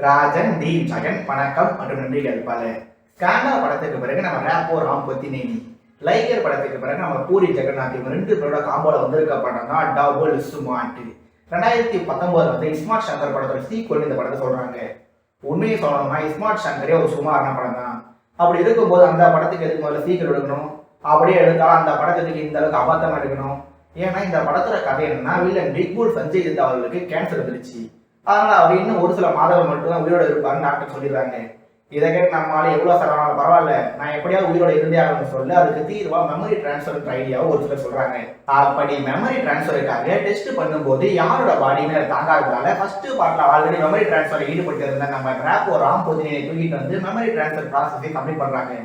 Rajan D Jagan வணக்கம் மற்றும் நன்றிகள் பல. ஸ்காண்டா படத்துக்கு பிறகு நம்ம ரேப்போ ராம் பொத்தினேனி, லைகர் படத்துக்கு பிறகு நம்ம பூரி ஜெகநாத் இவங்க 2 பேரோட காம்போல வந்திருக்க படம் தான் டபுள் ஸ்மார்ட். 2019 வந்து இஸ்மார்ட் சங்கர் படத்தோட சீக்வல் இந்த படத்தை சொல்றாங்க. உண்மையை சொல்லணும்னா இஸ்மார்ட் சங்கரே ஒரு சுமாரான படம் தான். அப்படி இருக்கும்போது அந்த படத்துக்கு எதுக்கு முதல்ல சீக்கிரம் எடுக்கணும், அப்படியே எடுத்தாலும் அந்த படத்துக்கு இந்த அளவுக்கு அபத்தமா எடுக்கணும். ஏன்னா இந்த படத்துல கதை என்னன்னா, villain big pool Sanjay Dutt அவர்களுக்கு கேன்சர் வந்துருச்சு. அதனால அவர் இன்னும் ஒரு சில மாதங்கள் மட்டும்தான் உயிரோட இருப்பாருன்னு டாக்டர் சொல்லிடுறாங்க. இதை கேட்டு நம்மளால எவ்வளவு செலவானாலும் பரவாயில்ல, நான் எப்படியாவது உயிரோட இருந்தே ஆகணும்னு சொல்லி அதுக்கு தீர்வா மெமரி டிரான்ஸ்ஃபர் ஐடியாவை ஒரு சிலர் சொல்றாங்க. அப்படி மெமரி டிரான்ஸ்ஃபருக்காக டெஸ்ட் பண்ணும்போது யாரோட பாடியுமே தாங்காததால ஃபர்ஸ்ட் பார்ட்ல ஆல்ரெடி மெமரி டிரான்ஸ்ஃபர் ஈடுபட்டு இருந்த நம்ம ரேப்போ ராம் பொத்தினேனியை தூக்கிட்டு வந்து மெமரி டிரான்ஸ்ஃபர் ப்ராசஸை கம்ப்ளீட் பண்றாங்க.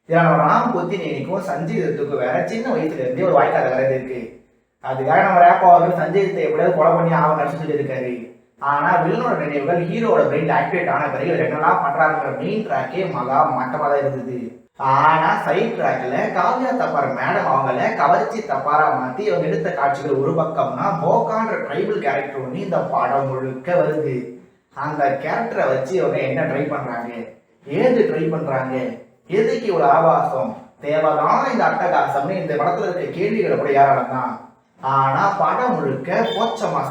இதில் நம்ம ராம் பொத்தினேனிக்கும் சஞ்சய் தத்துக்கும் வேற சின்ன வயசுல இருந்தே ஒரு வாய்க்காத கதை இருக்கு. அதுக்காக நம்ம ரேப்போ அவர்கள் சஞ்சய் தத்தை எப்படியாவது கொலை பண்ணி ஆக நடிச்சு சொல்லி இருக்காரு. ஆனா வில்லனோட நினைவுகள் ஹீரோட பிரெயின் ஆக்டிவேட் ஆன பிறகு இவர் என்னெல்லாம் பண்றாங்கிற மெயின் ட்ராக்கே மகா மட்டமா தான் இருந்தது. ஆனா சைட் ட்ராக்ல காவ்யா தப்பார் மேடம் அவங்கள கவர்ச்சி தப்பாரா மாத்தி இவங்க எடுத்த காட்சிகள் ஒரு பக்கம்னா, போக்கான்ற ட்ரைபிள் கேரக்டர் ஒன்று இந்த படம் முழுக்க வருது. அந்த கேரக்டரை வச்சு இவங்க என்ன ட்ரை பண்றாங்க, ஏது ட்ரை பண்றாங்க, எதுக்கு இவ்வளவு ஆபாசம் தேவைதான் இந்த அட்டகாசம்னு இந்த படத்துல இருக்க கேள்விகளை கூட யாராலும் தான். ஆனா படம் முழுக்க போச்சமா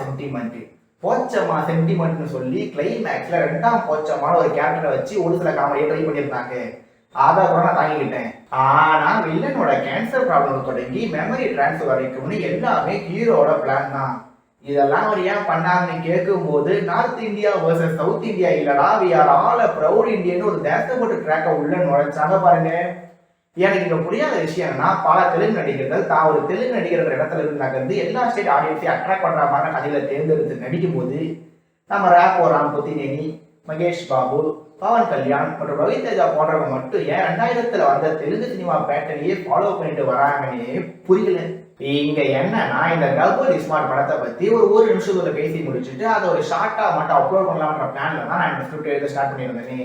சென்டிமெண்ட்னு சொல்லி கிளைமேக்ஸ்ல 2ஆம் போச்சமான ஒரு கேரக்டரை வச்சு ஒரு சில காமெடியை ட்ரை பண்ணியிருந்தாங்க. அதை கூட நான் தாங்கிக்கிட்டேன். ஆனா வில்லனோட கேன்சர் ப்ராப்ளம் தொடங்கி மெமரி டிரான்ஸ்ஃபர் வரைக்கும்னு எல்லாமே ஹீரோட பிளான் தான். இதெல்லாம் அவர் ஏன் பண்ணாங்கன்னு கேட்கும் போது, north India versus south India இல்லடா, we are all a proud இந்தியன்னு ஒரு தேசப்பட்டு ட்ராக்கை உள்ள நுழைச்சாங்க பாருங்க. எனக்கு இங்க புரியாத விஷயம்னா, பல தெலுங்கு நடிகர்கள் தான் ஒரு தெலுங்கு நடிகர் இடத்துல இருந்து நகர்ந்து எல்லா ஸ்டேட் ஆடியன்ஸையும் அட்ராக்ட் பண்ற மாதிரி கதையில தேர்ந்தெடுத்து நடிக்கும் போது, நம்ம ரேப்போ ராம் பொத்தினேனி, மகேஷ் பாபு, பவன் கல்யாண் மற்றும் ரவி தேஜா போன்றவங்க மட்டும் ஏன் 2000 வந்த தெலுங்கு சினிமா பேட்டர்னையே ஃபாலோ பண்ணிட்டு வராங்கன்னே புரியல. இங்க என்னன்னா, இந்த டபுள் ஸ்மார்ட் படத்தை பத்தி ஒரு நிமிஷத்துல பேசி முடிச்சுட்டு அதை ஒரு ஷார்ட்டா மட்டும் அப்லோட் பண்ணலாம்ன்ற பிளான்ல தான் நான் இந்த ஸ்கிரிப்ட் எழுத ஸ்டார்ட் பண்ணியிருந்தேனே.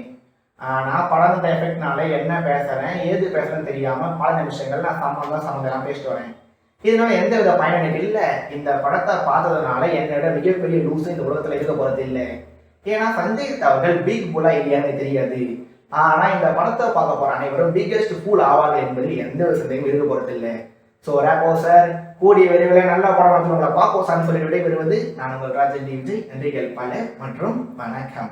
ஆனா படத்தோட எஃபெக்ட்னால என்ன பேசுறேன் ஏது பேசுறேன்னு தெரியாம பல நிமிஷங்கள் நான் சம்மந்தம் பேசிட்டு வரேன். இதனால எந்த வித பயன் எனக்கு இல்லை. இந்த படத்தை பார்த்ததுனால என்னோட மிகப்பெரிய லூஸ் இந்த உலகத்துல இருக்க போறது இல்லை. ஏன்னா சஞ்சய் தத் அவர்கள் பிக் புலா இல்லையான்னு தெரியாது. ஆனா இந்த படத்தை பார்க்க போற அனைவரும் பிக்கெஸ்ட் ஃபூல் ஆவார்கள் என்பதில் எந்த விஷயத்தையும் இருக்க போறது இல்லை. ஸோ ரேப்போ சார் கூடிய விரைவில் நல்ல படம் வந்து உங்களை பார்ப்போம் சார்னு சொல்லி விடைபெறுவது நான் உங்கள் ராஜன் டி விஜய். நன்றிகள் பல மற்றும் வணக்கம்.